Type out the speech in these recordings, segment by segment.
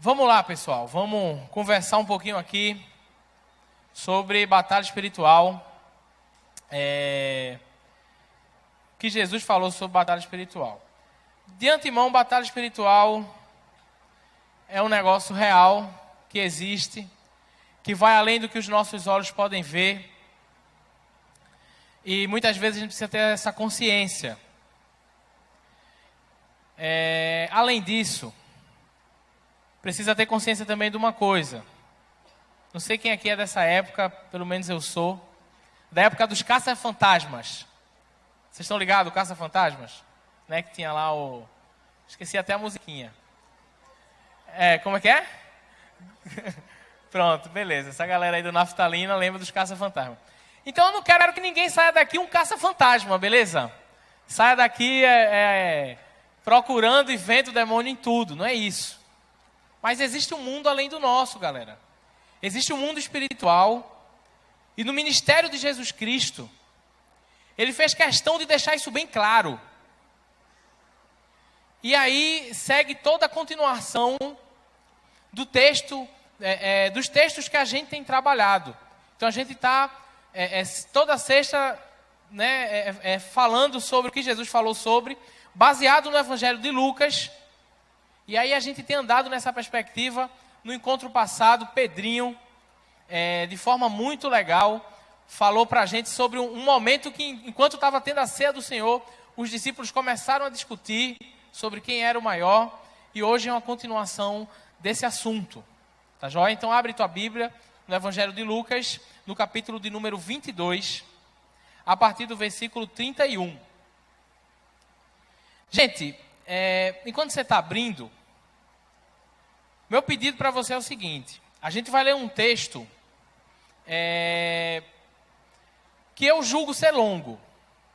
Vamos lá, pessoal. Vamos conversar um pouquinho aqui sobre batalha espiritual. Que Jesus falou sobre batalha espiritual. De antemão, batalha espiritual é um negócio real, que existe, que vai além do que os nossos olhos podem ver. E muitas vezes a gente precisa ter essa consciência. Além disso, precisa ter consciência também de uma coisa. Não sei quem aqui é dessa época, pelo menos eu sou. Da época dos caça-fantasmas. Vocês estão ligados, caça-fantasmas? Né, que tinha lá o... Esqueci até a musiquinha. Como é que é? Pronto, beleza. Essa galera aí do Naftalina lembra dos caça-fantasmas. Então eu não quero que ninguém saia daqui um caça-fantasma, beleza? Saia daqui procurando e vendo o demônio em tudo, não é isso. Mas existe um mundo além do nosso, galera. Existe um mundo espiritual. E no ministério de Jesus Cristo, ele fez questão de deixar isso bem claro. E aí segue toda a continuação do texto, dos textos que a gente tem trabalhado. Então a gente está toda sexta falando sobre o que Jesus falou sobre, baseado no Evangelho de Lucas. E aí a gente tem andado nessa perspectiva. No encontro passado, Pedrinho, de forma muito legal, falou para a gente sobre um momento que, enquanto estava tendo a ceia do Senhor, os discípulos começaram a discutir sobre quem era o maior. E hoje é uma continuação desse assunto. Tá joia? Então abre tua Bíblia no Evangelho de Lucas, no capítulo de número 22, a partir do versículo 31. Gente, enquanto você está abrindo, meu pedido para você é o seguinte: a gente vai ler um texto que eu julgo ser longo.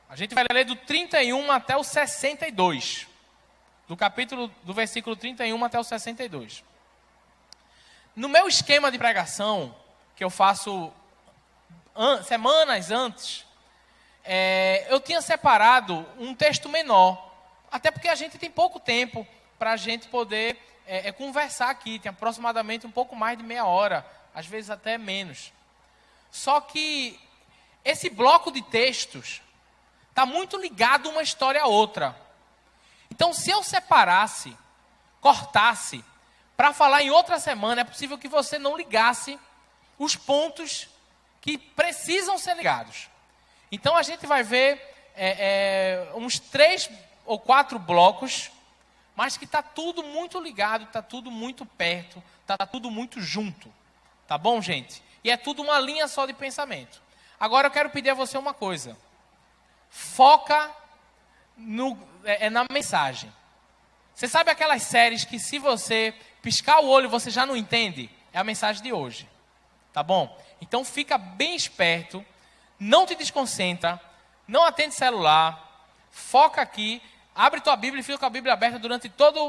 A gente vai ler do 31 até o 62. Do versículo 31 até o 62. No meu esquema de pregação, que eu faço semanas antes, eu tinha separado um texto menor. Até porque a gente tem pouco tempo para a gente poder conversar aqui. Tem aproximadamente um pouco mais de meia hora, às vezes até menos. Só que esse bloco de textos está muito ligado uma história a outra. Então, se eu separasse, cortasse, para falar em outra semana, é possível que você não ligasse os pontos que precisam ser ligados. Então, a gente vai ver uns 3 ou 4 blocos, mas que está tudo muito ligado, está tudo muito perto, está tudo muito junto. Tá bom, gente? E é tudo uma linha só de pensamento. Agora eu quero pedir a você uma coisa. Foca na mensagem. Você sabe aquelas séries que, se você piscar o olho, você já não entende? É a mensagem de hoje. Tá bom? Então fica bem esperto, não te desconcentra, não atende celular, foca aqui, abre tua Bíblia e fica com a Bíblia aberta durante todo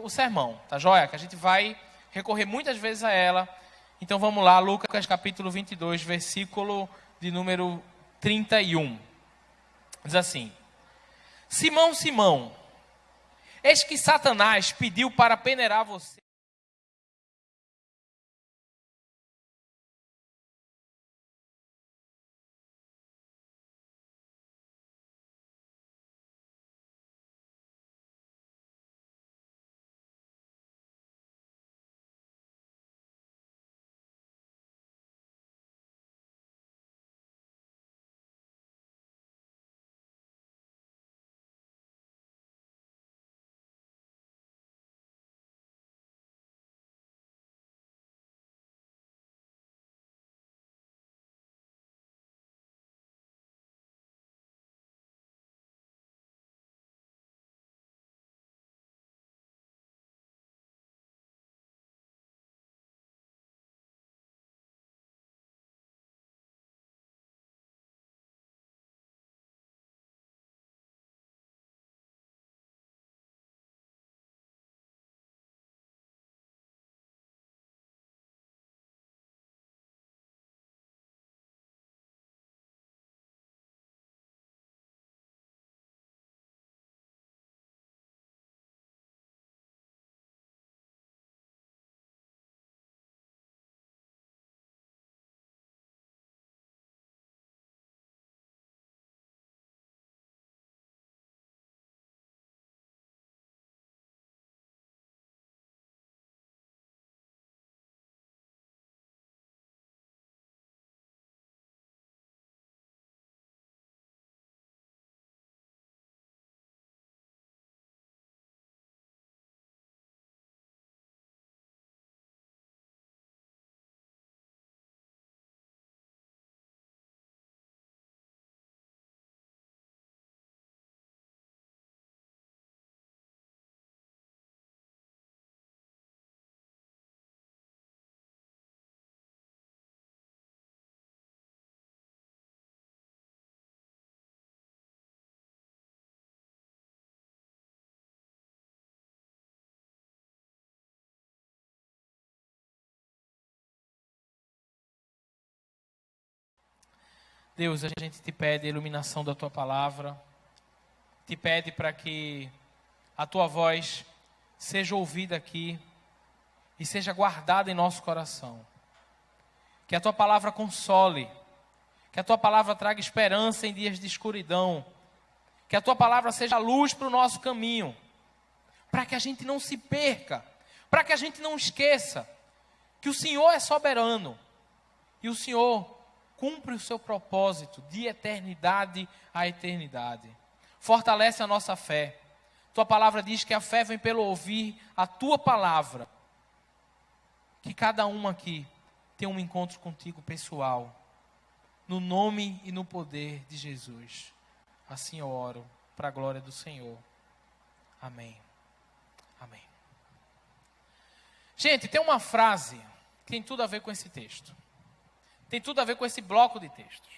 o sermão. Tá joia? Que a gente vai recorrer muitas vezes a ela. Então vamos lá, Lucas capítulo 22, versículo de número 31. Diz assim: Simão, Simão, eis que Satanás pediu para peneirar você Deus, a gente te pede a iluminação da tua palavra, te pede para que a tua voz seja ouvida aqui e seja guardada em nosso coração. Que a tua palavra console, que a tua palavra traga esperança em dias de escuridão, que a tua palavra seja luz para o nosso caminho, para que a gente não se perca, para que a gente não esqueça que o Senhor é soberano e o Senhor cumpre o seu propósito de eternidade a eternidade. Fortalece a nossa fé. Tua palavra diz que a fé vem pelo ouvir a tua palavra. Que cada um aqui tenha um encontro contigo pessoal, no nome e no poder de Jesus. Assim eu oro, para a glória do Senhor. Amém. Amém. Gente, tem uma frase que tem tudo a ver com esse texto. Tem tudo a ver com esse bloco de textos.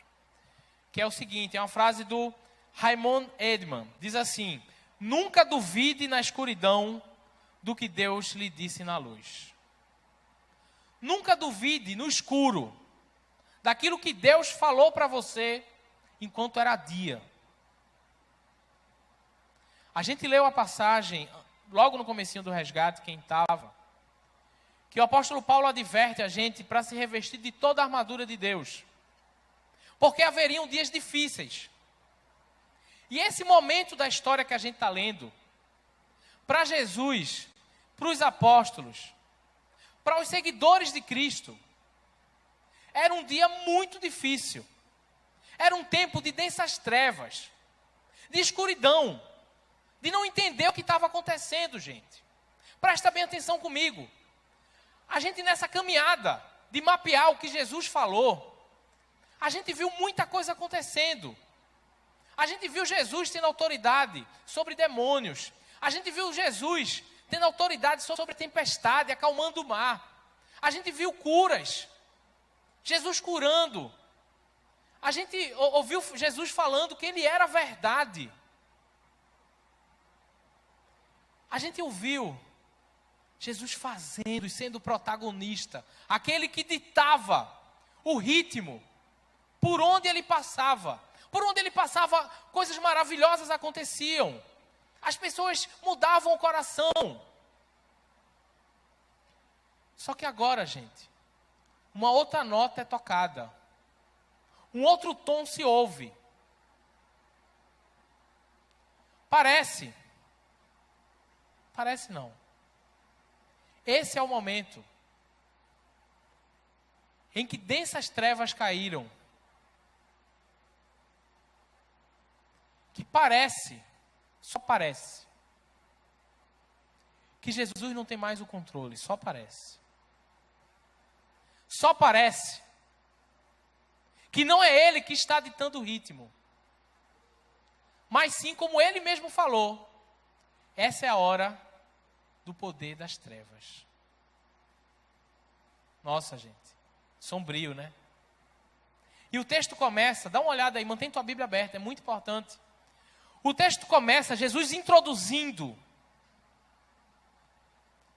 Que é o seguinte, é uma frase do Raymond Edman. Diz assim: nunca duvide na escuridão do que Deus lhe disse na luz. Nunca duvide no escuro daquilo que Deus falou para você enquanto era dia. A gente leu a passagem, logo no comecinho do resgate, quem estava, que o apóstolo Paulo adverte a gente para se revestir de toda a armadura de Deus. Porque haveriam dias difíceis. E esse momento da história que a gente está lendo, para Jesus, para os apóstolos, para os seguidores de Cristo, era um dia muito difícil. Era um tempo de densas trevas, de escuridão, de não entender o que estava acontecendo, gente. Presta bem atenção comigo. A gente nessa caminhada de mapear o que Jesus falou, a gente viu muita coisa acontecendo. A gente viu Jesus tendo autoridade sobre demônios. A gente viu Jesus tendo autoridade sobre tempestade, acalmando o mar. A gente viu curas. Jesus curando. A gente ouviu Jesus falando que ele era a verdade. A gente ouviu Jesus fazendo e sendo protagonista, aquele que ditava o ritmo, por onde ele passava. Por onde ele passava, coisas maravilhosas aconteciam. As pessoas mudavam o coração. Só que agora, gente, uma outra nota é tocada. Um outro tom se ouve. Parece não. Esse é o momento em que densas trevas caíram. Que parece, só parece, que Jesus não tem mais o controle, só parece. Só parece que não é ele que está ditando o ritmo, mas sim, como ele mesmo falou, essa é a hora do poder das trevas. Nossa, gente, sombrio, né? E o texto começa, dá uma olhada aí, mantém tua Bíblia aberta, é muito importante. O texto começa, Jesus introduzindo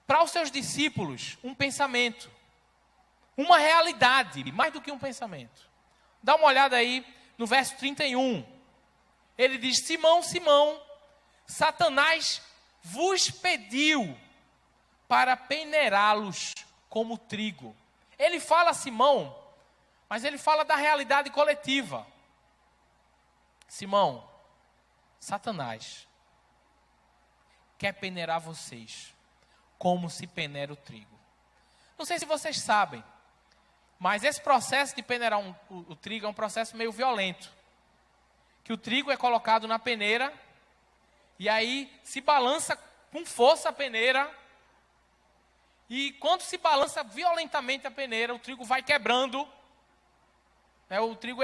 para os seus discípulos um pensamento, uma realidade, mais do que um pensamento. Dá uma olhada aí no verso 31. Ele diz: Simão, Simão, Satanás vos pediu para peneirá-los como trigo. Ele fala Simão, mas ele fala da realidade coletiva. Simão, Satanás quer peneirar vocês como se peneira o trigo. Não sei se vocês sabem, mas esse processo de peneirar o trigo é um processo meio violento. Que o trigo é colocado na peneira e aí se balança com força a peneira. E quando se balança violentamente a peneira, o trigo vai quebrando. O trigo,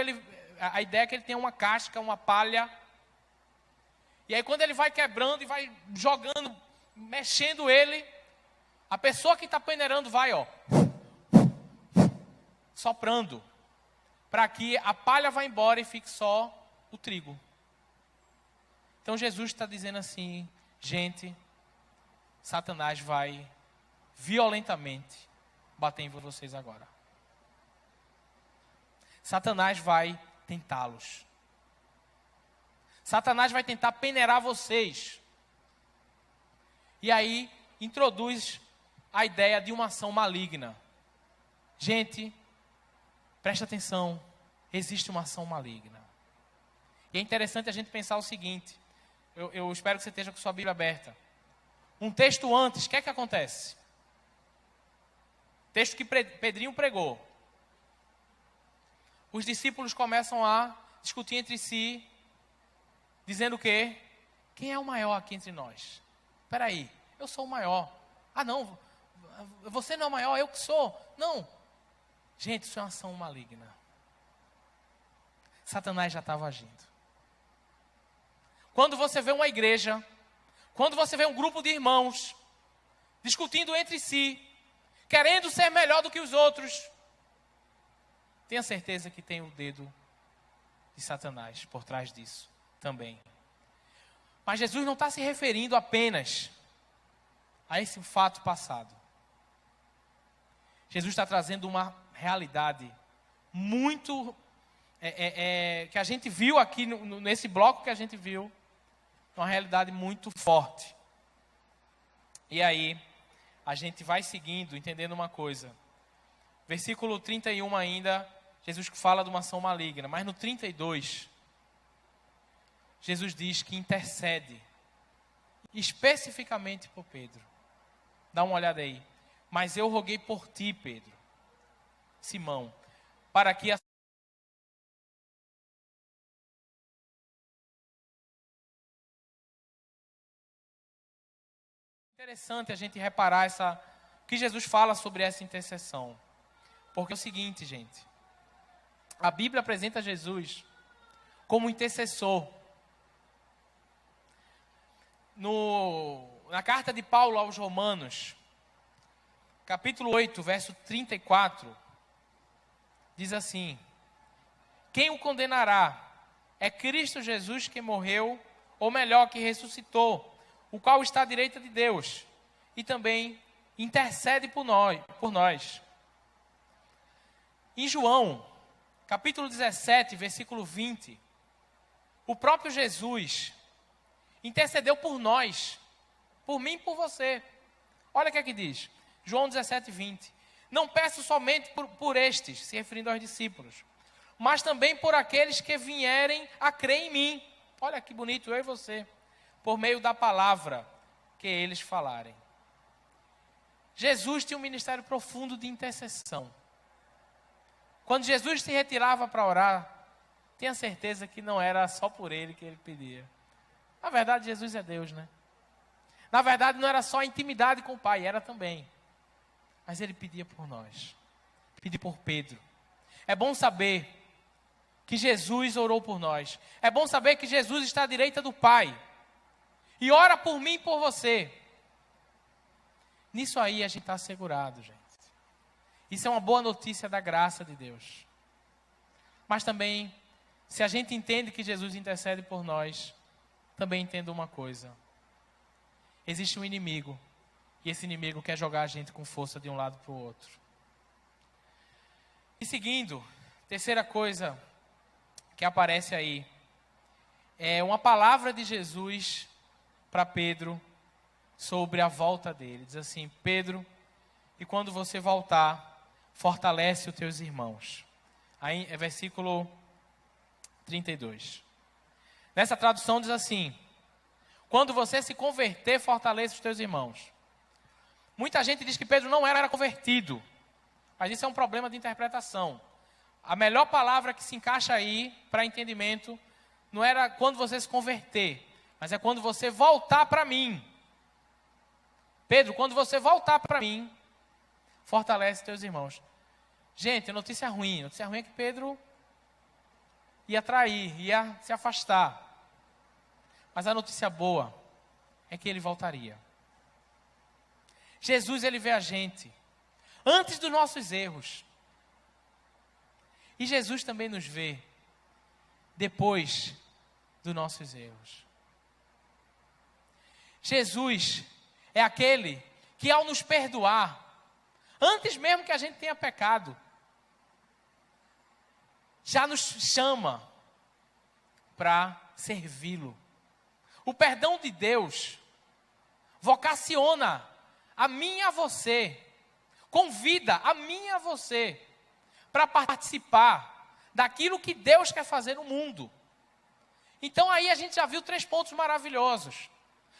a ideia é que ele tem uma casca, uma palha. E aí quando ele vai quebrando e vai jogando, mexendo ele, a pessoa que está peneirando vai, soprando, para que a palha vá embora e fique só o trigo. Então Jesus está dizendo assim: gente, Satanás vai violentamente bater em vocês agora. Satanás vai tentá-los. Satanás vai tentar peneirar vocês. E aí introduz a ideia de uma ação maligna. Gente, presta atenção, existe uma ação maligna. E é interessante a gente pensar o seguinte, eu espero que você esteja com sua Bíblia aberta. Um texto antes, o que é que acontece? Texto que Pedrinho pregou. Os discípulos começam a discutir entre si, dizendo o quê? Quem é o maior aqui entre nós? Espera aí, eu sou o maior. Ah não, você não é o maior, eu que sou. Não. Gente, isso é uma ação maligna. Satanás já estava agindo. Quando você vê uma igreja, quando você vê um grupo de irmãos discutindo entre si, querendo ser melhor do que os outros, tenha certeza que tem o dedo de Satanás por trás disso também. Mas Jesus não está se referindo apenas a esse fato passado. Jesus está trazendo uma realidade muito que a gente viu aqui nesse bloco que a gente viu, uma realidade muito forte. E aí a gente vai seguindo, entendendo uma coisa. Versículo 31 ainda, Jesus fala de uma ação maligna, mas no 32, Jesus diz que intercede especificamente por Pedro. Dá uma olhada aí. Mas eu roguei por ti, Pedro, Simão, para que a interessante a gente reparar o que Jesus fala sobre essa intercessão. Porque é o seguinte, gente. A Bíblia apresenta Jesus como intercessor. Na carta de Paulo aos Romanos, capítulo 8, verso 34, diz assim: quem o condenará? É Cristo Jesus que morreu, ou melhor, que ressuscitou, o qual está à direita de Deus, e também intercede por nós. Em João, capítulo 17, versículo 20, o próprio Jesus intercedeu por nós, por mim e por você. Olha o que é que diz, João 17, 20. Não peço somente por estes, se referindo aos discípulos, mas também por aqueles que vierem a crer em mim. Olha que bonito, eu e você. Por meio da palavra que eles falarem. Jesus tinha um ministério profundo de intercessão. Quando Jesus se retirava para orar, tenha certeza que não era só por ele que ele pedia. Na verdade, Jesus é Deus, né? Na verdade, não era só a intimidade com o Pai, era também. Mas ele pedia por nós. Pedia por Pedro. É bom saber que Jesus orou por nós. É bom saber que Jesus está à direita do Pai. E ora por mim e por você. Nisso aí a gente está assegurado, gente. Isso é uma boa notícia da graça de Deus. Mas também, se a gente entende que Jesus intercede por nós, também entenda uma coisa. Existe um inimigo. E esse inimigo quer jogar a gente com força de um lado para o outro. E seguindo, terceira coisa que aparece aí. É uma palavra de Jesus para Pedro sobre a volta dele. Diz assim: Pedro, e quando você voltar, fortalece os teus irmãos. Aí é versículo 32. Nessa tradução diz assim: quando você se converter, fortaleça os teus irmãos. Muita gente diz que Pedro não era convertido, mas isso é um problema de interpretação. A melhor palavra que se encaixa aí para entendimento não era quando você se converter, mas é quando você voltar para mim. Pedro, quando você voltar para mim, fortalece teus irmãos. Gente, notícia ruim. Notícia ruim é que Pedro ia trair, ia se afastar. Mas a notícia boa é que ele voltaria. Jesus, ele vê a gente antes dos nossos erros. E Jesus também nos vê depois dos nossos erros. Jesus é aquele que, ao nos perdoar, antes mesmo que a gente tenha pecado, já nos chama para servi-lo. O perdão de Deus vocaciona a mim e a você, convida a mim e a você para participar daquilo que Deus quer fazer no mundo. Então aí a gente já viu 3 pontos maravilhosos.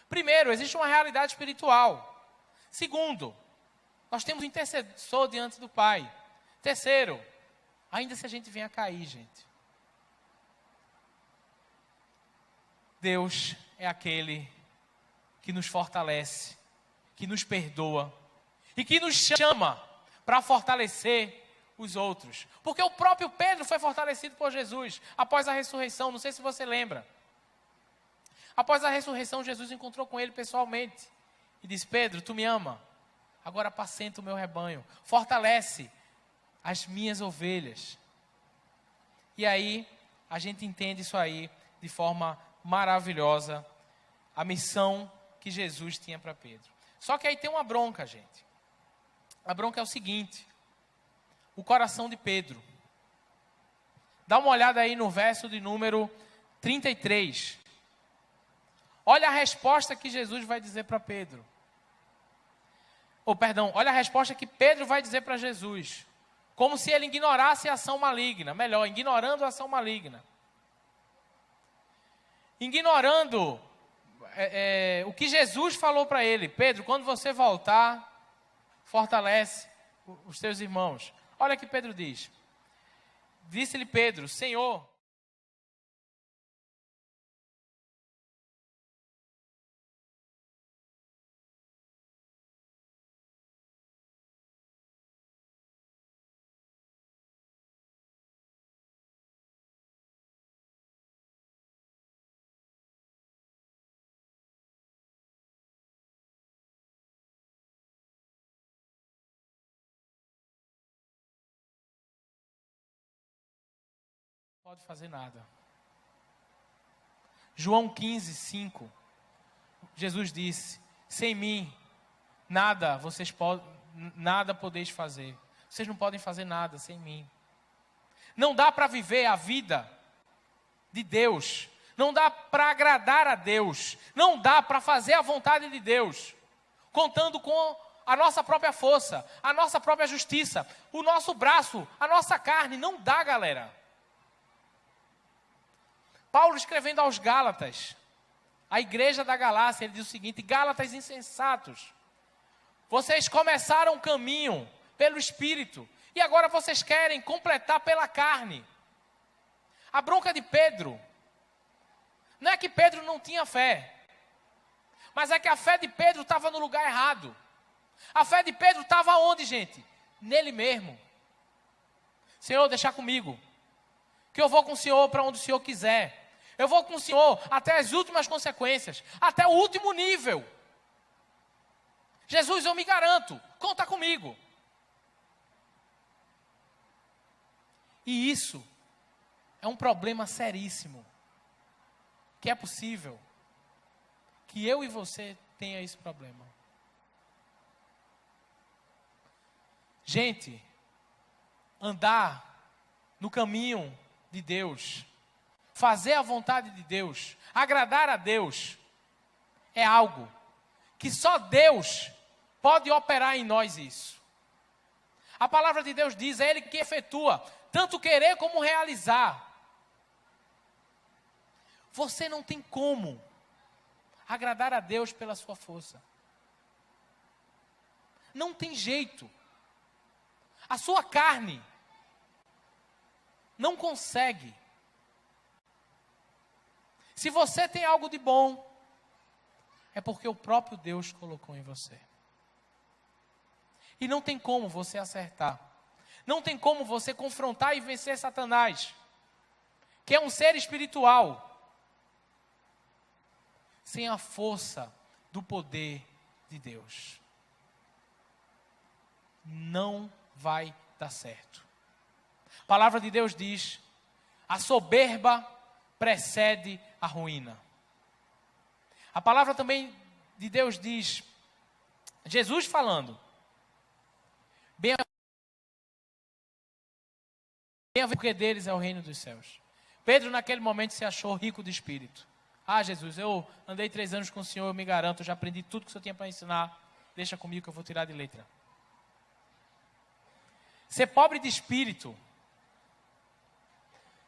Primeiro, existe uma realidade espiritual. Segundo, nós temos um intercessor diante do Pai. Terceiro, ainda se a gente venha a cair, gente, Deus é aquele que nos fortalece, que nos perdoa e que nos chama para fortalecer os outros. Porque o próprio Pedro foi fortalecido por Jesus após a ressurreição, não sei se você lembra. Após a ressurreição, Jesus encontrou com ele pessoalmente e disse: Pedro, tu me ama, agora apacenta o meu rebanho, fortalece as minhas ovelhas. E aí, a gente entende isso aí de forma maravilhosa, a missão que Jesus tinha para Pedro. Só que aí tem uma bronca, gente. A bronca é o seguinte: o coração de Pedro. Dá uma olhada aí no verso de número 33. Olha a resposta que Jesus vai dizer para Pedro. Olha a resposta que Pedro vai dizer para Jesus. Como se ele ignorasse a ação maligna. Melhor, ignorando a ação maligna. Ignorando o que Jesus falou para ele. Pedro, quando você voltar, fortalece os teus irmãos. Olha o que Pedro diz. Disse-lhe Pedro: Senhor, não pode fazer nada. João 15, 5. Jesus disse: sem mim, nada podeis fazer. Vocês não podem fazer nada sem mim. Não dá para viver a vida de Deus. Não dá para agradar a Deus. Não dá para fazer a vontade de Deus, contando com a nossa própria força, a nossa própria justiça, o nosso braço, a nossa carne. Não dá, galera. Paulo, escrevendo aos Gálatas, a igreja da Galácia, ele diz o seguinte: Gálatas insensatos, vocês começaram o caminho pelo Espírito, e agora vocês querem completar pela carne. A bronca de Pedro, não é que Pedro não tinha fé, mas é que a fé de Pedro estava no lugar errado. A fé de Pedro estava onde, gente? Nele mesmo. Senhor, deixa comigo, que eu vou com o Senhor para onde o Senhor quiser. Eu vou com o Senhor até as últimas consequências, até o último nível. Jesus, eu me garanto, conta comigo. E isso é um problema seríssimo, que é possível que eu e você tenha esse problema. Gente, andar no caminho de Deus, fazer a vontade de Deus, agradar a Deus, é algo que só Deus pode operar em nós isso. A palavra de Deus diz: é Ele que efetua, tanto querer como realizar. Você não tem como agradar a Deus pela sua força. Não tem jeito. A sua carne não consegue. Se você tem algo de bom, é porque o próprio Deus colocou em você. E não tem como você acertar. Não tem como você confrontar e vencer Satanás, que é um ser espiritual, sem a força do poder de Deus. Não vai dar certo. A palavra de Deus diz: a soberba precede a ruína. A palavra também de Deus diz, Jesus falando: bem Quem porque deles é o reino dos céus. Pedro naquele momento se achou rico de espírito. Ah, Jesus, eu andei 3 anos com o Senhor, eu me garanto, eu já aprendi tudo que o Senhor tinha para ensinar. Deixa comigo que eu vou tirar de letra. Ser pobre de espírito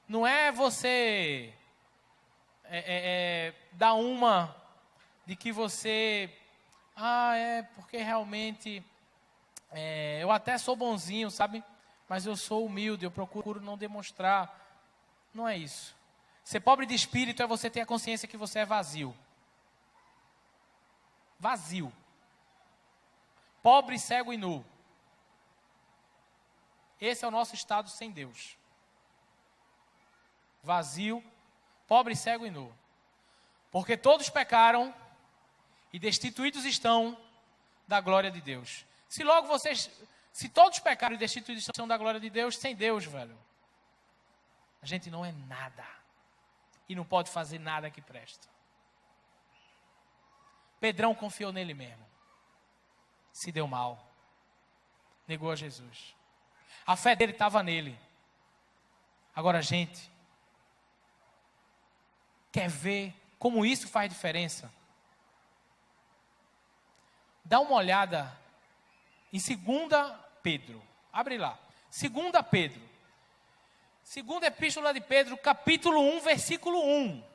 não é você dar uma de que você... porque realmente eu até sou bonzinho, sabe? Mas eu sou humilde, eu procuro não demonstrar. Não é isso. Ser pobre de espírito é você ter a consciência que você é vazio. Vazio. Pobre, cego e nu. Esse é o nosso estado sem Deus. Vazio, pobre, cego e nu. Porque todos pecaram e destituídos estão da glória de Deus. Se todos pecaram e destituídos estão da glória de Deus, sem Deus, velho, a gente não é nada. E não pode fazer nada que presta. Pedrão confiou nele mesmo. Se deu mal. Negou a Jesus. A fé dele estava nele. Agora, gente, quer ver como isso faz diferença? Dá uma olhada em 2 Pedro. Abre lá. 2 Pedro. Segunda epístola de Pedro, capítulo 1, versículo 1.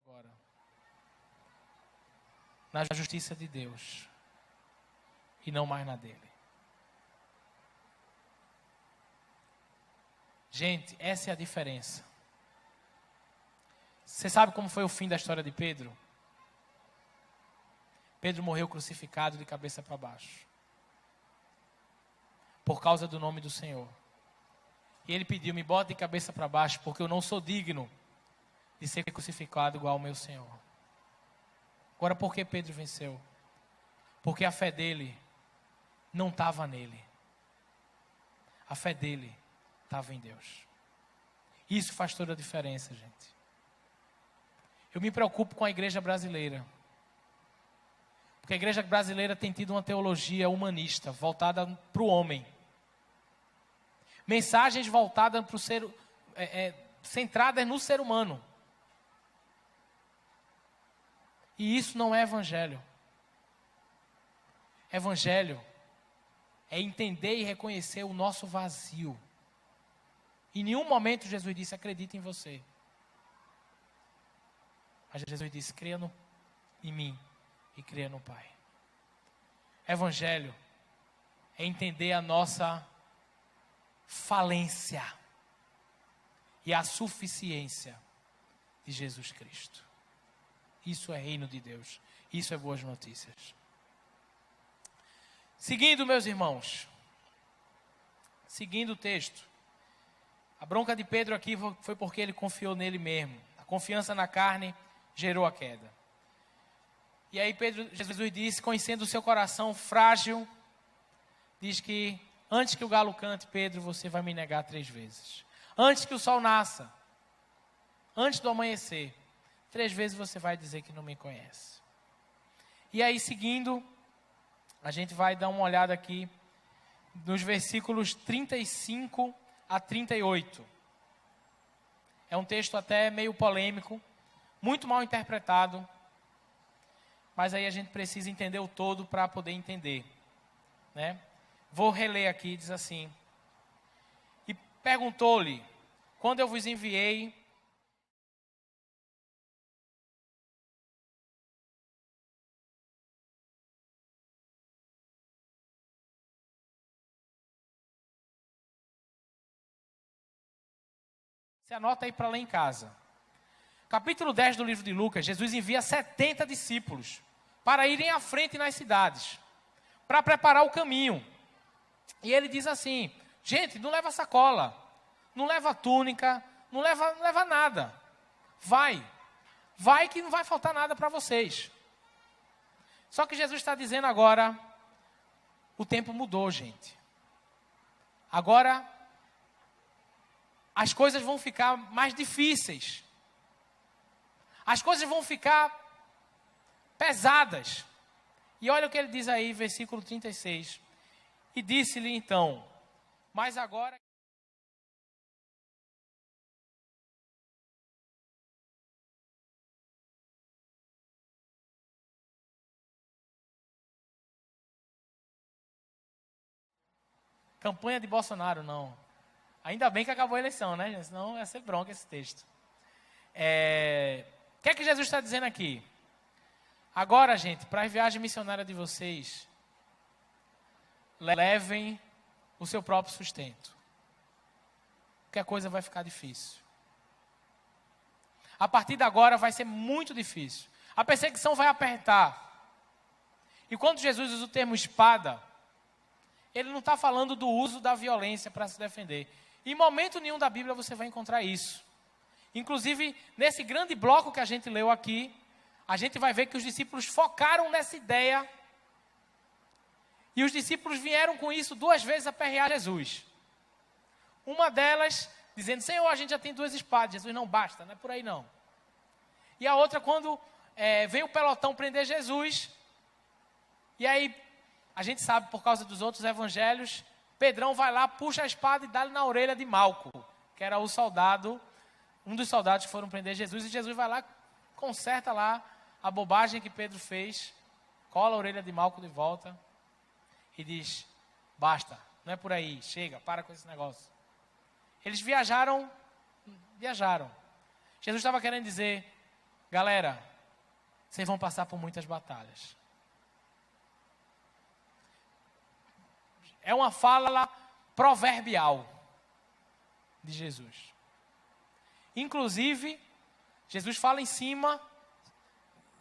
Agora, na justiça de Deus e não mais na dele. Gente, essa é a diferença. Você sabe como foi o fim da história de Pedro? Pedro morreu crucificado de cabeça para baixo. Por causa do nome do Senhor. E ele pediu, me bota de cabeça para baixo, porque eu não sou digno de ser crucificado igual ao meu Senhor. Agora, por que Pedro venceu? Porque a fé dele não estava nele. A fé dele estava em Deus. Isso faz toda a diferença, gente. Eu me preocupo com a igreja brasileira. Porque a igreja brasileira tem tido uma teologia humanista, voltada para o homem. Mensagens voltadas para o ser, centradas no ser humano. E isso não é evangelho. Evangelho é entender e reconhecer o nosso vazio. Em nenhum momento Jesus disse, acredita em você. Mas Jesus disse, creia em mim e creia no Pai. Evangelho é entender a nossa falência e a suficiência de Jesus Cristo. Isso é reino de Deus. Isso é boas notícias. Seguindo, meus irmãos. Seguindo o texto. A bronca de Pedro aqui foi porque ele confiou nele mesmo. A confiança na carne gerou a queda. E aí Jesus disse, conhecendo o seu coração frágil, diz que antes que o galo cante, Pedro, você vai me negar 3 vezes. Antes que o sol nasça, antes do amanhecer, 3 vezes você vai dizer que não me conhece. E aí, seguindo, a gente vai dar uma olhada aqui nos versículos 35 a 38. É um texto até meio polêmico, muito mal interpretado, mas aí a gente precisa entender o todo para poder entender, né? Vou reler aqui, diz assim: e perguntou-lhe, quando eu vos enviei, você anota aí para ler em casa. Capítulo 10 do livro de Lucas, Jesus envia 70 discípulos para irem à frente nas cidades, para preparar o caminho. E ele diz assim: gente, não leva sacola, não leva túnica, não leva nada. Vai que não vai faltar nada para vocês. Só que Jesus está dizendo agora, o tempo mudou, gente. Agora, as coisas vão ficar mais difíceis. As coisas vão ficar pesadas. E olha o que ele diz aí, versículo 36. E disse-lhe então, mas agora... Campanha de Bolsonaro, não. Ainda bem que acabou a eleição, né, gente? Senão ia ser bronca esse texto. O que é que Jesus está dizendo aqui? Agora, gente, para a viagem missionária de vocês, levem o seu próprio sustento. Porque a coisa vai ficar difícil. A partir de agora vai ser muito difícil. A perseguição vai apertar. E quando Jesus usa o termo espada, ele não está falando do uso da violência para se defender. Em momento nenhum da Bíblia você vai encontrar isso. Inclusive, nesse grande bloco que a gente leu aqui, a gente vai ver que os discípulos focaram nessa ideia. E os discípulos vieram com isso 2 vezes aperrear Jesus. Uma delas dizendo, Senhor, a gente já tem 2 espadas. Jesus, não basta, não é por aí não. E a outra, quando veio o pelotão prender Jesus, e aí, a gente sabe por causa dos outros evangelhos, Pedrão vai lá, puxa a espada e dá-lhe na orelha de Malco, que era o soldado, um dos soldados que foram prender Jesus, e Jesus vai lá, conserta lá a bobagem que Pedro fez, cola a orelha de Malco de volta e diz, basta, não é por aí, chega, para com esse negócio. Eles viajaram. Jesus estava querendo dizer, galera, vocês vão passar por muitas batalhas. É uma fala proverbial de Jesus. Inclusive, Jesus fala em cima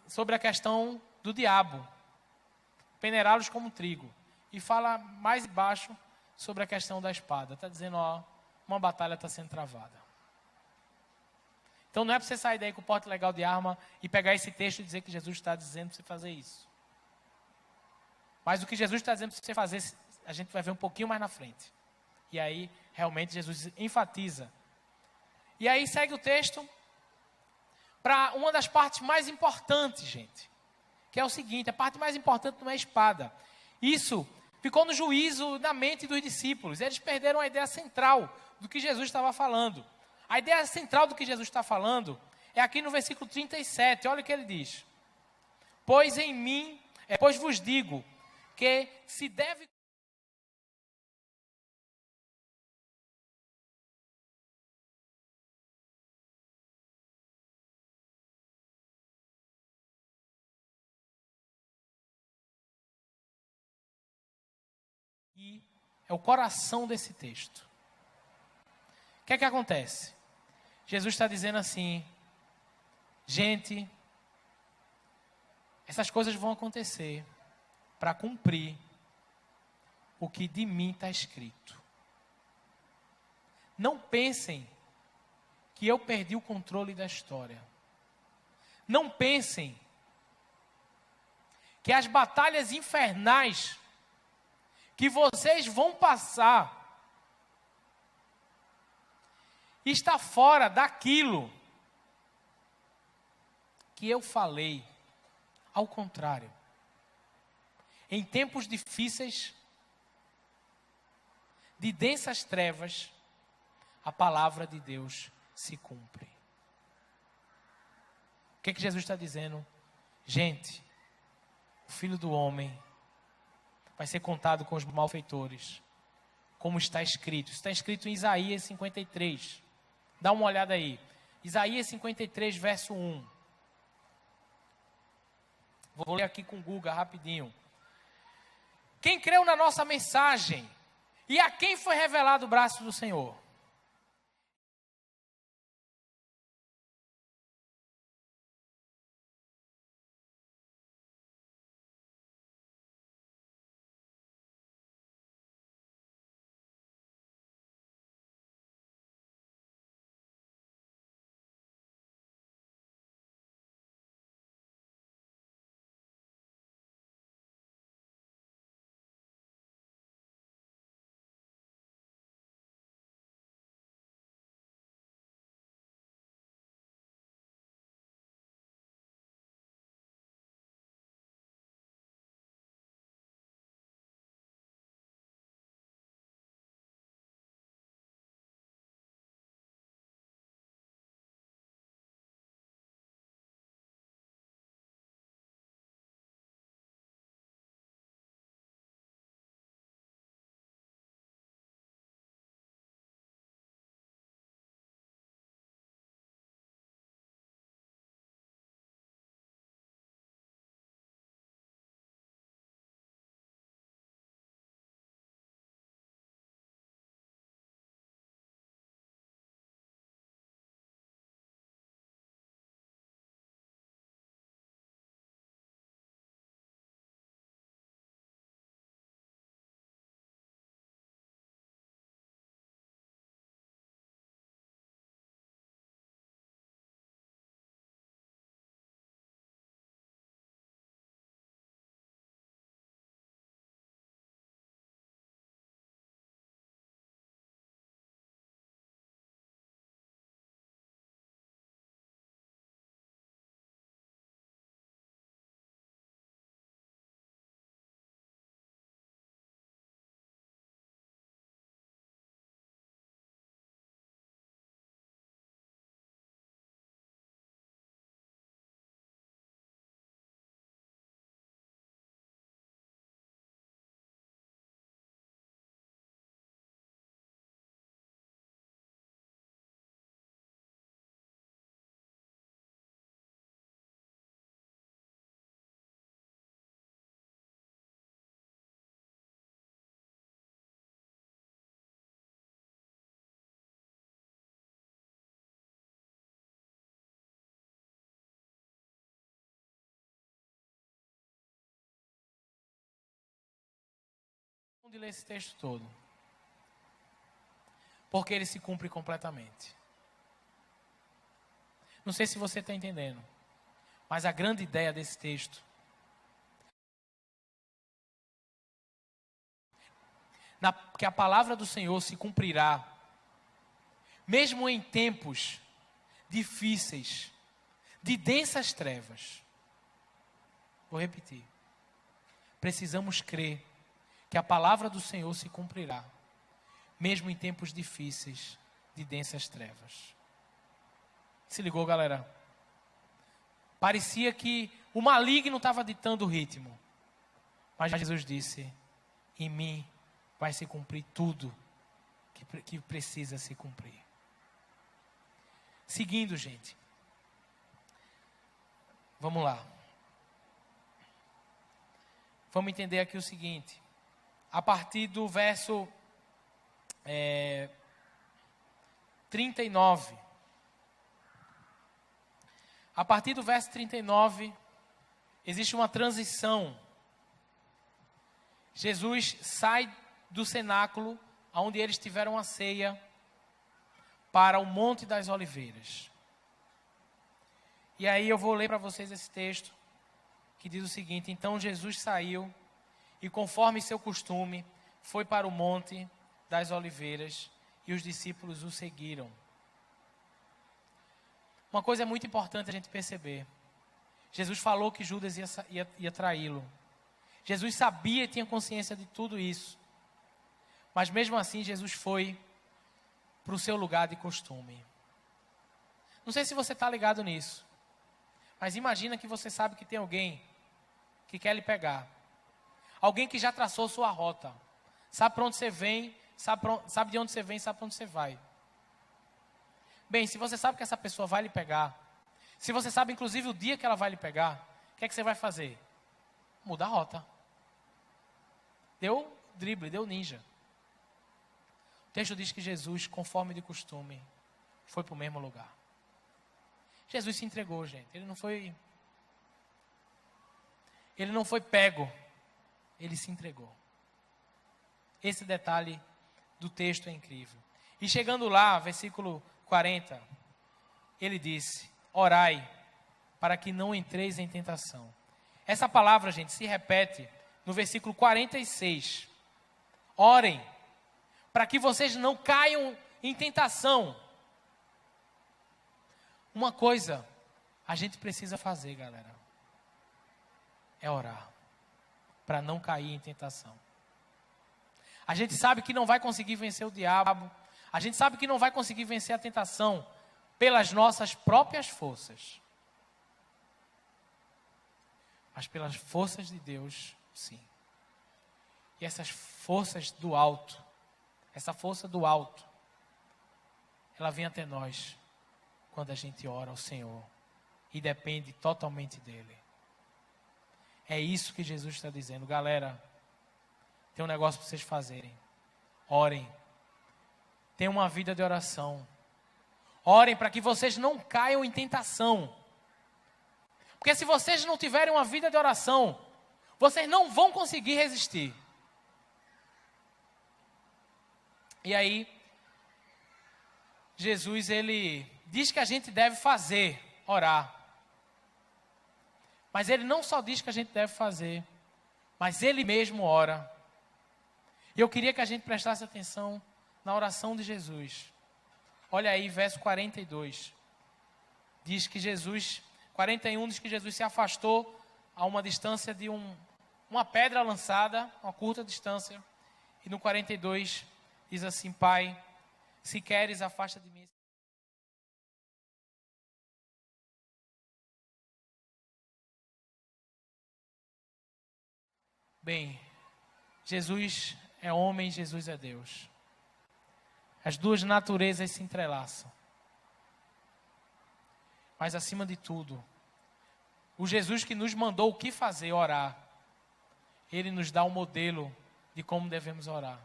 sobre a questão do diabo, peneirá-los como trigo. E fala mais embaixo sobre a questão da espada. Está dizendo, ó, uma batalha está sendo travada. Então não é para você sair daí com o porte legal de arma e pegar esse texto e dizer que Jesus está dizendo para você fazer isso. Mas o que Jesus está dizendo para você fazer, a gente vai ver um pouquinho mais na frente. E aí, realmente, Jesus enfatiza. E aí segue o texto para uma das partes mais importantes, gente. Que é o seguinte, a parte mais importante não é a espada. Isso ficou no juízo, na mente dos discípulos. Eles perderam a ideia central do que Jesus estava falando. A ideia central do que Jesus está falando é aqui no versículo 37. Olha o que ele diz. Pois vos digo que se deve... E é o coração desse texto. O que é que acontece? Jesus está dizendo assim, gente, essas coisas vão acontecer para cumprir o que de mim está escrito. Não pensem que eu perdi o controle da história. Não pensem que as batalhas infernais que vocês vão passar está fora daquilo que eu falei. Ao contrário, em tempos difíceis, de densas trevas, a palavra de Deus se cumpre. O que é que Jesus está dizendo? Gente, o Filho do Homem vai ser contado com os malfeitores, como está escrito. Isso está escrito em Isaías 53. Dá uma olhada aí. Isaías 53, verso 1. Vou ler aqui com o Guga rapidinho. Quem creu na nossa mensagem e a quem foi revelado o braço do Senhor? De ler esse texto todo, porque ele se cumpre completamente. Não sei se você está entendendo, mas a grande ideia desse texto que a palavra do Senhor se cumprirá, mesmo em tempos difíceis, de densas trevas. Vou repetir. Precisamos crer que a palavra do Senhor se cumprirá, mesmo em tempos difíceis, de densas trevas. Se ligou, galera? Parecia que o maligno estava ditando o ritmo, mas Jesus disse: em mim vai se cumprir tudo que precisa se cumprir. Seguindo, gente. Vamos lá. Vamos entender aqui o seguinte. A partir do verso 39. A partir do verso 39, existe uma transição. Jesus sai do cenáculo, onde eles tiveram a ceia, para o Monte das Oliveiras. E aí eu vou ler para vocês esse texto, que diz o seguinte: então Jesus saiu, e conforme seu costume, foi para o Monte das Oliveiras, e os discípulos o seguiram. Uma coisa muito importante a gente perceber. Jesus falou que Judas ia traí-lo. Jesus sabia e tinha consciência de tudo isso. Mas mesmo assim, Jesus foi para o seu lugar de costume. Não sei se você está ligado nisso, mas imagina que você sabe que tem alguém que quer lhe pegar. Alguém que já traçou sua rota. Sabe para onde você vem, sabe de onde você vem, sabe para onde você vai. Bem, se você sabe que essa pessoa vai lhe pegar, se você sabe inclusive o dia que ela vai lhe pegar, o que é que você vai fazer? Muda a rota. Deu drible, deu ninja. O texto diz que Jesus, conforme de costume, foi para o mesmo lugar. Jesus se entregou, gente. Ele não foi pego. Ele se entregou. Esse detalhe do texto é incrível. E chegando lá, versículo 40, ele disse: orai, para que não entreis em tentação. Essa palavra, gente, se repete no versículo 46. Orem, para que vocês não caiam em tentação. Uma coisa a gente precisa fazer, galera, é orar, para não cair em tentação. A gente sabe que não vai conseguir vencer o diabo, a gente sabe que não vai conseguir vencer a tentação pelas nossas próprias forças. Mas pelas forças de Deus, sim. E essas forças do alto, essa força do alto, ela vem até nós quando a gente ora ao Senhor e depende totalmente dEle. É isso que Jesus está dizendo. Galera, tem um negócio para vocês fazerem. Orem. Tenham uma vida de oração. Orem para que vocês não caiam em tentação. Porque se vocês não tiverem uma vida de oração, vocês não vão conseguir resistir. E aí, Jesus, ele diz que a gente deve fazer, orar. Mas ele não só diz que a gente deve fazer, mas ele mesmo ora. E eu queria que a gente prestasse atenção na oração de Jesus. Olha aí, verso 42. Diz que Jesus, 41 diz que Jesus se afastou a uma distância de uma pedra lançada, uma curta distância. E no 42 diz assim: Pai, se queres, afasta de mim. Bem, Jesus é homem, Jesus é Deus. As duas naturezas se entrelaçam. Mas acima de tudo, o Jesus que nos mandou o que fazer, orar, ele nos dá um modelo de como devemos orar.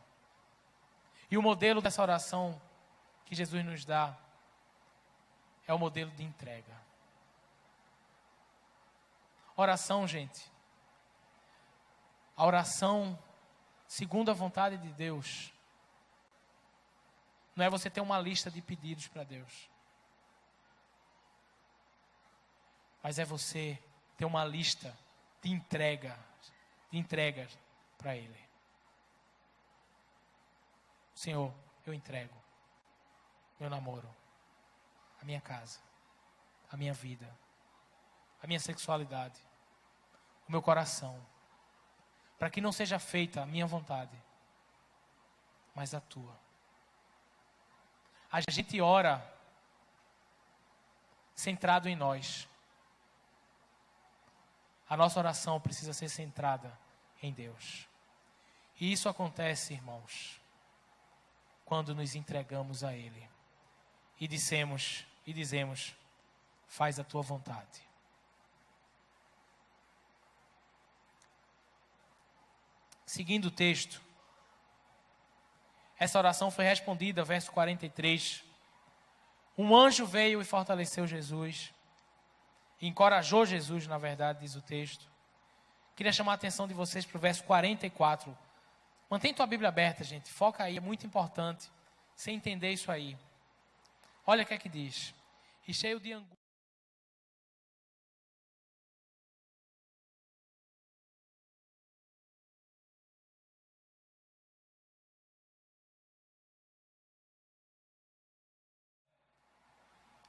E o modelo dessa oração que Jesus nos dá é o modelo de entrega. Oração, gente. A oração segundo a vontade de Deus não é você ter uma lista de pedidos para Deus, mas é você ter uma lista de entregas para Ele. Senhor, eu entrego meu namoro, a minha casa, a minha vida, a minha sexualidade, o meu coração, para que não seja feita a minha vontade, mas a tua. A gente ora centrado em nós. A nossa oração precisa ser centrada em Deus. E isso acontece, irmãos, quando nos entregamos a Ele e dizemos, faz a tua vontade. Seguindo o texto, essa oração foi respondida, verso 43. Um anjo veio e fortaleceu Jesus, encorajou Jesus, na verdade, diz o texto. Queria chamar a atenção de vocês para o verso 44. Mantém tua Bíblia aberta, gente, foca aí, é muito importante você entender isso aí. Olha o que é que diz. E cheio de angústia.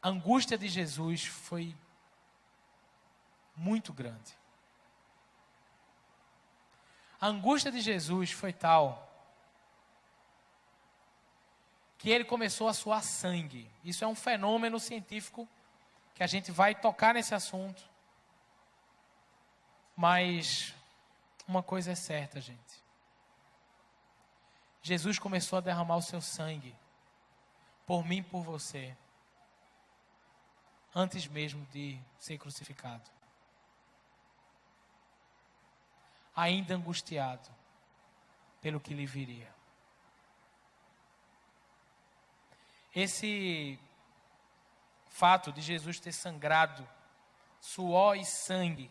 A angústia de Jesus foi muito grande. A angústia de Jesus foi tal que ele começou a suar sangue. Isso é um fenômeno científico que a gente vai tocar nesse assunto. Mas uma coisa é certa, gente. Jesus começou a derramar o seu sangue por mim e por você, antes mesmo de ser crucificado. Ainda angustiado pelo que lhe viria. Esse fato de Jesus ter sangrado suor e sangue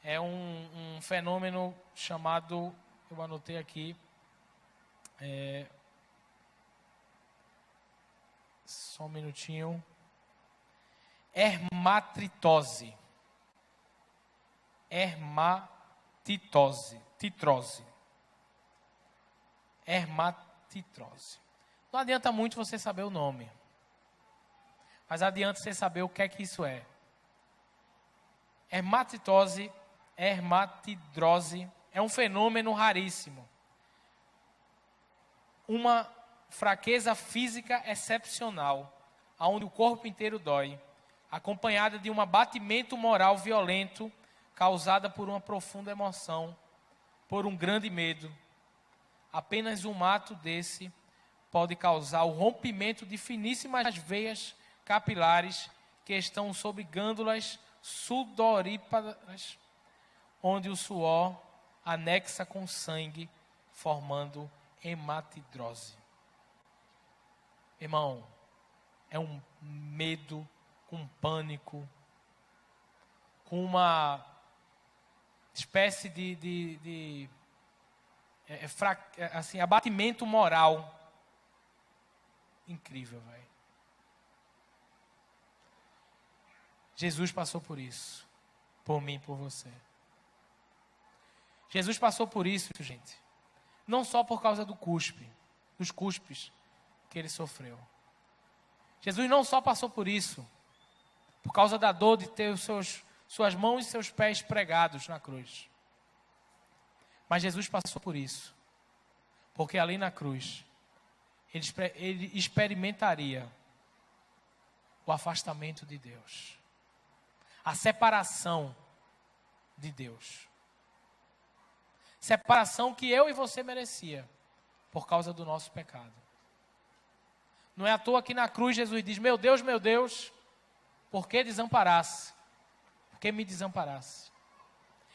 é um fenômeno chamado, eu anotei aqui, só um minutinho, titrose. Não adianta muito você saber o nome, mas adianta você saber o que é que isso é. Hermatitose, hermatidrose, é um fenômeno raríssimo. Uma fraqueza física excepcional, onde o corpo inteiro dói, acompanhada de um abatimento moral violento, causada por uma profunda emoção, por um grande medo. Apenas um ato desse pode causar o rompimento de finíssimas veias capilares que estão sob glândulas sudoríparas, onde o suor anexa com sangue, formando hematidrose. Irmão, é um medo, com pânico, com uma espécie de abatimento moral incrível, velho. Jesus passou por isso, por mim e por você. Jesus passou por isso, gente, não só por causa dos cuspes que ele sofreu. Jesus não só passou por isso, por causa da dor de ter suas mãos e seus pés pregados na cruz. Mas Jesus passou por isso, porque ali na cruz, ele experimentaria o afastamento de Deus, a separação de Deus. Separação que eu e você merecia, por causa do nosso pecado. Não é à toa que na cruz Jesus diz: meu Deus, por que desamparasse? Por que me desamparasse?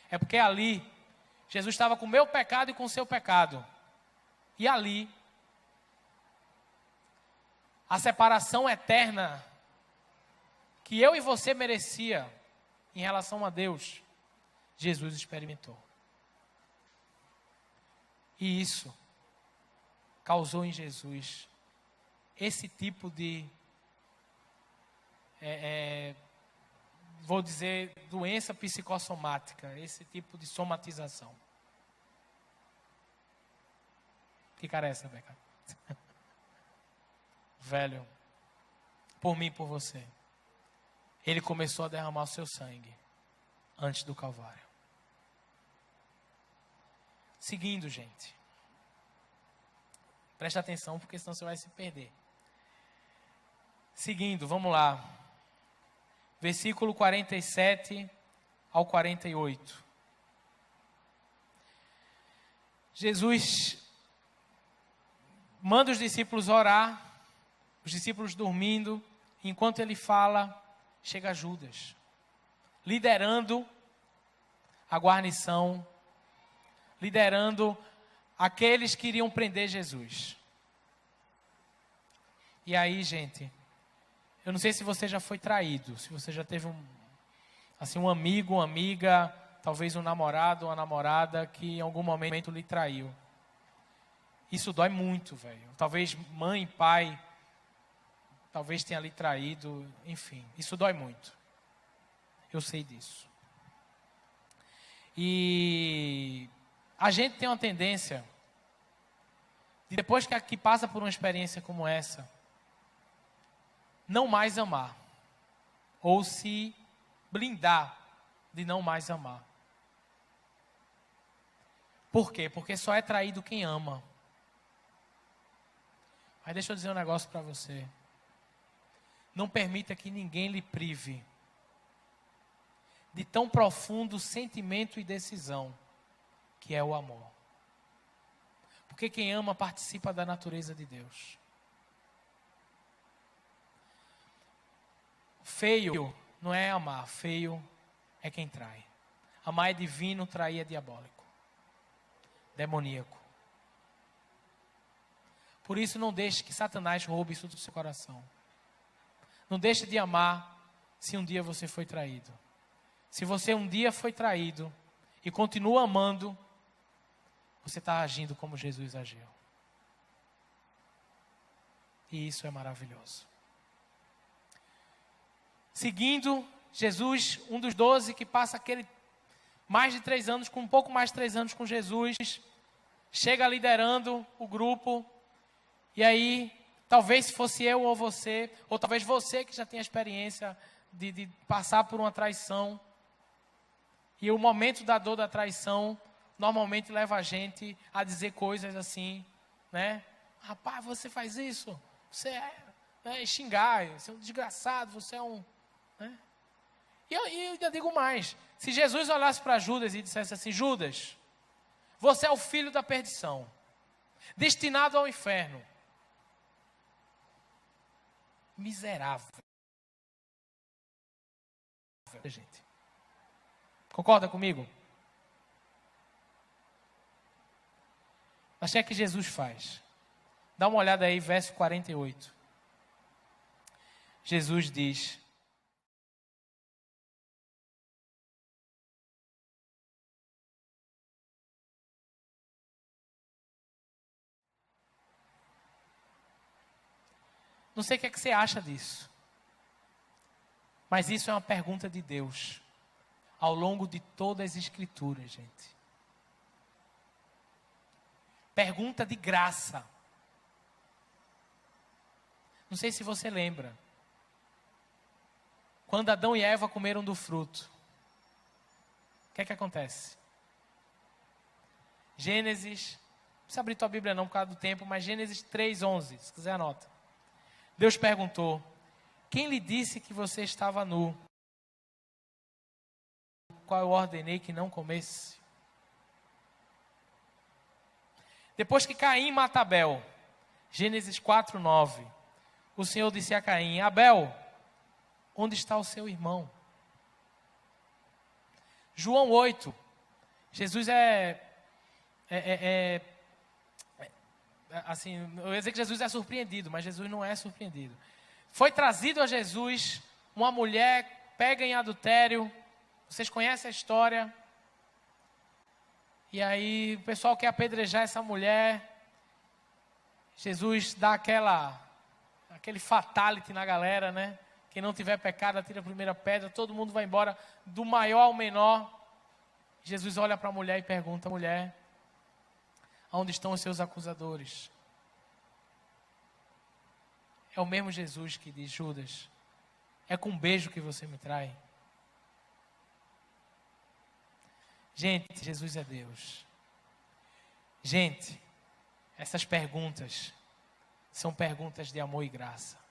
É porque ali, Jesus estava com o meu pecado e com o seu pecado. E ali, a separação eterna que eu e você merecia em relação a Deus, Jesus experimentou. E isso causou em Jesus esse tipo de, vou dizer, doença psicossomática, esse tipo de somatização. Que cara é essa, Beca? Velho, por mim e por você, ele começou a derramar o seu sangue antes do Calvário. Seguindo, gente. Presta atenção, porque senão você vai se perder. Seguindo, vamos lá. Versículo 47 ao 48. Jesus manda os discípulos orar, os discípulos dormindo. Enquanto ele fala, chega Judas, liderando a guarnição, liderando aqueles que iriam prender Jesus. E aí, gente, eu não sei se você já foi traído, se você já teve um amigo, uma amiga, talvez um namorado, uma namorada que em algum momento lhe traiu. Isso dói muito, velho. Talvez mãe, pai, talvez tenha lhe traído, enfim, isso dói muito. Eu sei disso. E a gente tem uma tendência de, depois que passa por uma experiência como essa, não mais amar, ou se blindar de não mais amar. Por quê? Porque só é traído quem ama. Mas deixa eu dizer um negócio para você. Não permita que ninguém lhe prive de tão profundo sentimento e decisão, que é o amor. Porque quem ama participa da natureza de Deus. Feio não é amar, feio é quem trai. Amar é divino, trair é diabólico, demoníaco. Por isso, não deixe que Satanás roube isso do seu coração. Não deixe de amar se um dia você foi traído. Se você um dia foi traído e continua amando, você está agindo como Jesus agiu. E isso é maravilhoso. Seguindo, Jesus, um dos 12 que passa aquele mais de 3 anos, com um pouco mais de 3 anos com Jesus, chega liderando o grupo, e aí, talvez se fosse eu ou talvez você que já tem a experiência de passar por uma traição, e o momento da dor da traição, normalmente leva a gente a dizer coisas assim, né? Rapaz, você faz isso, você é xingar, você é um desgraçado, você é um... Né? E eu ainda digo mais, se Jesus olhasse para Judas e dissesse assim, Judas, você é o filho da perdição, destinado ao inferno, miserável. Gente, concorda comigo? Mas o que é que Jesus faz? Dá uma olhada aí, verso 48. Jesus diz: não sei o que é que você acha disso, mas isso é uma pergunta de Deus, ao longo de todas as Escrituras, gente. Pergunta de graça. Não sei se você lembra, quando Adão e Eva comeram do fruto, o que é que acontece? Gênesis, não precisa abrir tua Bíblia não por causa do tempo, mas Gênesis 3:11, se quiser anota. Deus perguntou: quem lhe disse que você estava nu? Qual eu ordenei que não comesse? Depois que Caim mata Abel, Gênesis 4:9, o Senhor disse a Caim: Abel, onde está o irmão? João 8, Jesus assim, eu ia dizer que Jesus é surpreendido, mas Jesus não é surpreendido. Foi trazido a Jesus uma mulher pega em adultério, vocês conhecem a história, e aí o pessoal quer apedrejar essa mulher, Jesus dá aquele fatality na galera, né? Quem não tiver pecado, atira a primeira pedra, todo mundo vai embora, do maior ao menor. Jesus olha para a mulher e pergunta: mulher, onde estão os seus acusadores? É o mesmo Jesus que diz: Judas, é com um beijo que você me trai? Gente, Jesus é Deus. Gente, essas perguntas são perguntas de amor e graça.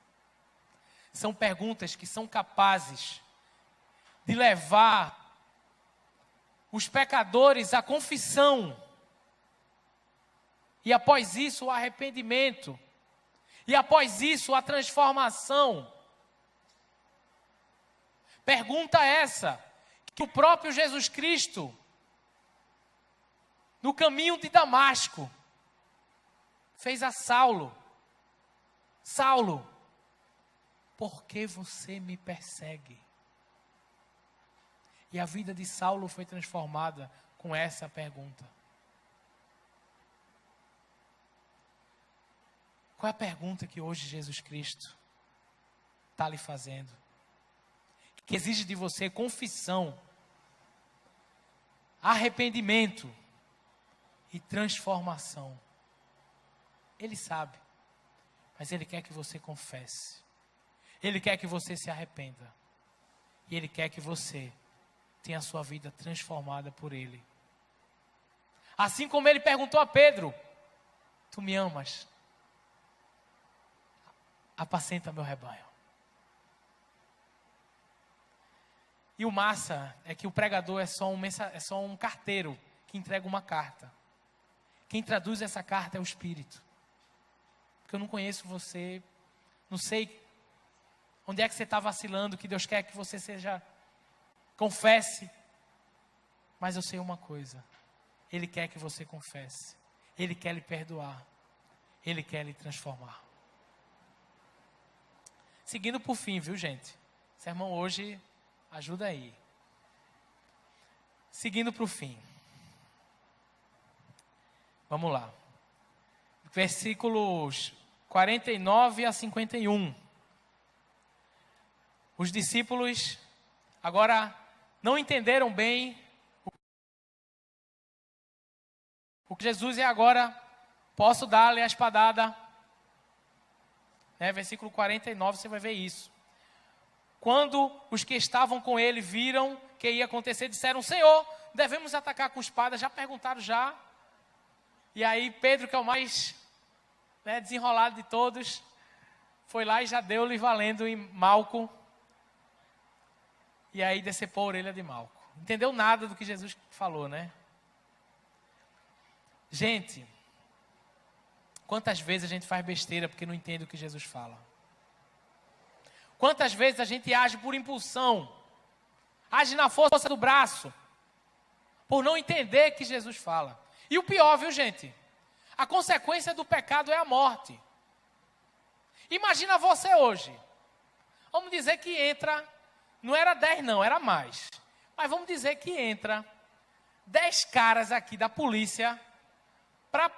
São perguntas que são capazes de levar os pecadores à confissão. E após isso, o arrependimento. E após isso, a transformação. Pergunta essa, que o próprio Jesus Cristo, no caminho de Damasco, fez a Saulo: Saulo, por que você me persegue? E a vida de Saulo foi transformada com essa pergunta. Qual é a pergunta que hoje Jesus Cristo está lhe fazendo? Que exige de você confissão, arrependimento e transformação. Ele sabe, mas Ele quer que você confesse. Ele quer que você se arrependa. E Ele quer que você tenha a sua vida transformada por Ele. Assim como Ele perguntou a Pedro: tu me amas? Apacenta meu rebanho. E o massa é que o pregador é só um carteiro que entrega uma carta. Quem traduz essa carta é o Espírito. Porque eu não conheço você, não sei onde é que você está vacilando, que Deus quer que você confesse. Mas eu sei uma coisa, Ele quer que você confesse. Ele quer lhe perdoar. Ele quer lhe transformar. Seguindo por fim, viu, gente? O sermão hoje ajuda aí. Seguindo para o fim. Vamos lá. Versículos 49 a 51. Os discípulos agora não entenderam bem o que Jesus é agora. Posso dar-lhe a espadada? Versículo 49, você vai ver isso. Quando os que estavam com ele viram que ia acontecer, disseram: Senhor, devemos atacar com espada? Já perguntaram já. E aí Pedro, que é o mais desenrolado de todos, foi lá e já deu-lhe valendo em Malco. E aí decepou a orelha de Malco. Entendeu nada do que Jesus falou, né? Gente, quantas vezes a gente faz besteira porque não entende o que Jesus fala? Quantas vezes a gente age por impulsão, age na força do braço, por não entender o que Jesus fala. E o pior, viu, gente? A consequência do pecado é a morte. Imagina você hoje. Vamos dizer que entra, não era 10 não, era mais. Mas vamos dizer que entra 10 caras aqui da polícia para...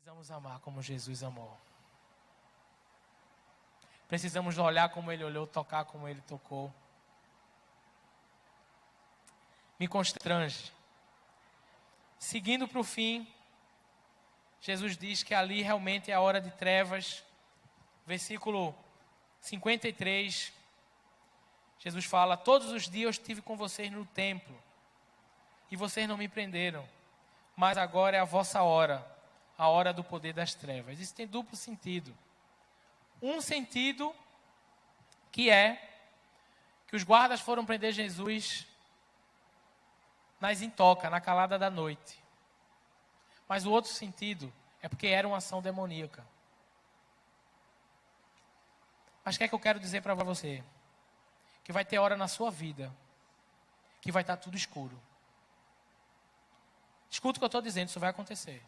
Precisamos amar como Jesus amou. Precisamos olhar como Ele olhou, tocar como Ele tocou. Me constrange. Seguindo para o fim, Jesus diz que ali realmente é a hora de trevas. Versículo 53, Jesus fala: todos os dias eu estive com vocês no templo, e vocês não me prenderam, mas agora é a vossa hora, a hora do poder das trevas. Isso tem duplo sentido. Um sentido que é que os guardas foram prender Jesus nas intocas, na calada da noite. Mas o outro sentido é porque era uma ação demoníaca. Mas o que é que eu quero dizer para você? Que vai ter hora na sua vida que vai estar tudo escuro. Escuta o que eu estou dizendo, isso vai acontecer.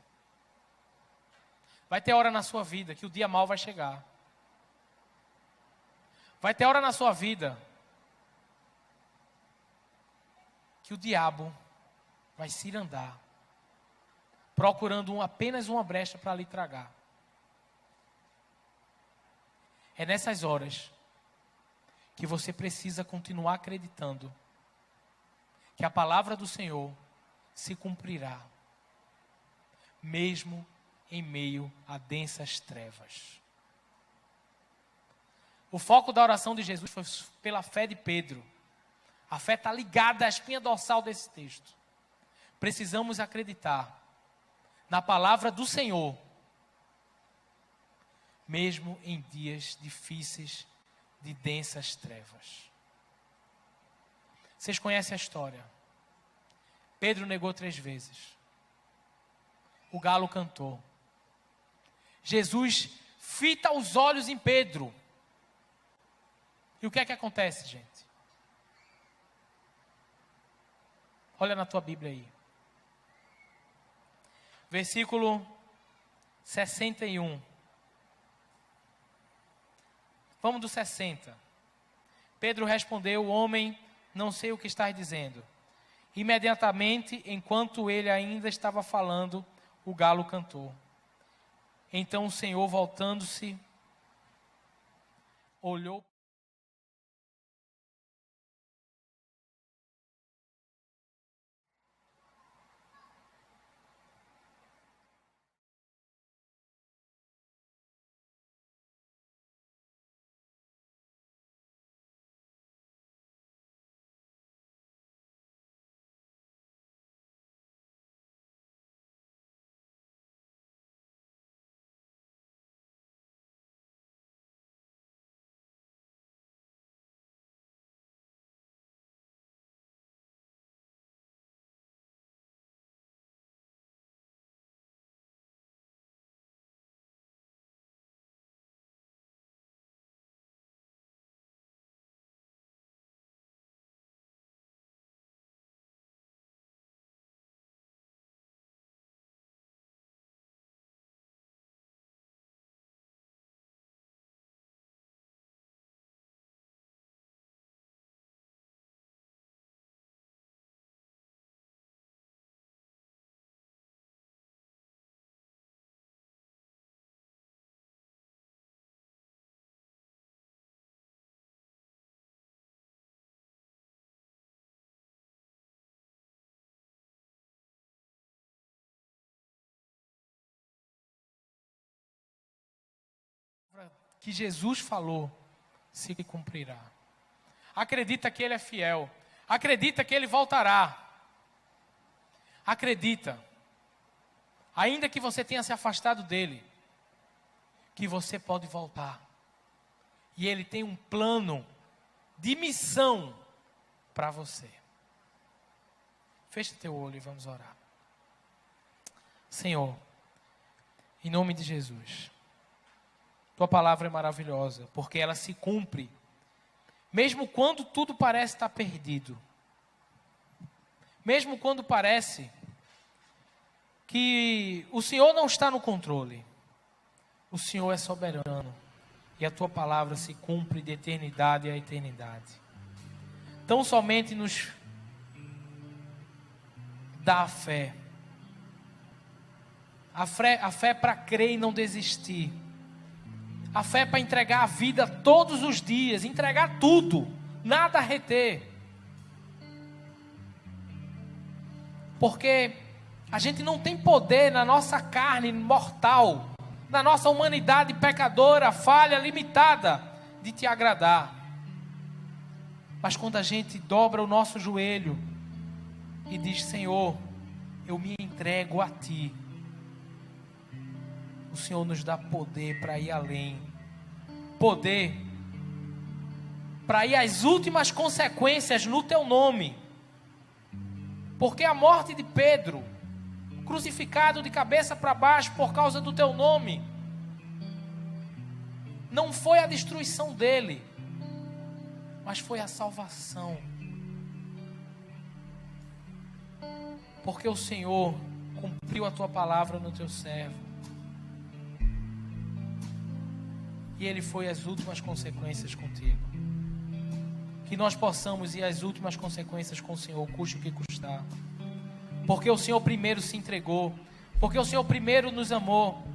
Vai ter hora na sua vida que o dia mau vai chegar. Vai ter hora na sua vida que o diabo vai se andar, procurando apenas uma brecha para lhe tragar. É nessas horas que você precisa continuar acreditando que a palavra do Senhor se cumprirá, mesmo em meio a densas trevas. O foco da oração de Jesus foi pela fé de Pedro. A fé está ligada à espinha dorsal desse texto. Precisamos acreditar na palavra do Senhor, mesmo em dias difíceis de densas trevas. Vocês conhecem a história. Pedro negou 3 vezes. O galo cantou. Jesus fita os olhos em Pedro. E o que é que acontece, gente? Olha na tua Bíblia aí. Versículo 61. Vamos do 60. Pedro respondeu: homem, não sei o que estás dizendo. Imediatamente, enquanto ele ainda estava falando, o galo cantou. Então o Senhor, voltando-se, olhou que Jesus falou se cumprirá. Acredita que Ele é fiel. Acredita que Ele voltará. Acredita, ainda que você tenha se afastado dEle, que você pode voltar. E Ele tem um plano de missão para você. Fecha teu olho e vamos orar. Senhor, em nome de Jesus, Tua palavra é maravilhosa, porque ela se cumpre, mesmo quando tudo parece estar perdido. Mesmo quando parece que o Senhor não está no controle. O Senhor é soberano. E a Tua palavra se cumpre de eternidade a eternidade. Tão somente nos dá a fé. A fé para crer e não desistir. A fé para entregar a vida todos os dias. Entregar tudo. Nada a reter. Porque a gente não tem poder na nossa carne mortal, na nossa humanidade pecadora, falha, limitada, de Te agradar. Mas quando a gente dobra o nosso joelho e diz: Senhor, eu me entrego a Ti, o Senhor nos dá poder para ir além, poder para ir às últimas consequências no Teu nome. Porque a morte de Pedro, crucificado de cabeça para baixo por causa do Teu nome, não foi a destruição dele, mas foi a salvação. Porque o Senhor cumpriu a Tua palavra no Teu servo. E Ele foi às últimas consequências contigo. Que nós possamos ir às últimas consequências com o Senhor, custe o que custar. Porque o Senhor primeiro se entregou. Porque o Senhor primeiro nos amou.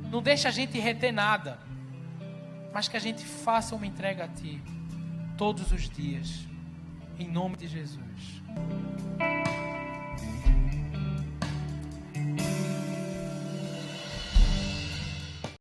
Não deixa a gente reter nada, mas que a gente faça uma entrega a Ti todos os dias, em nome de Jesus.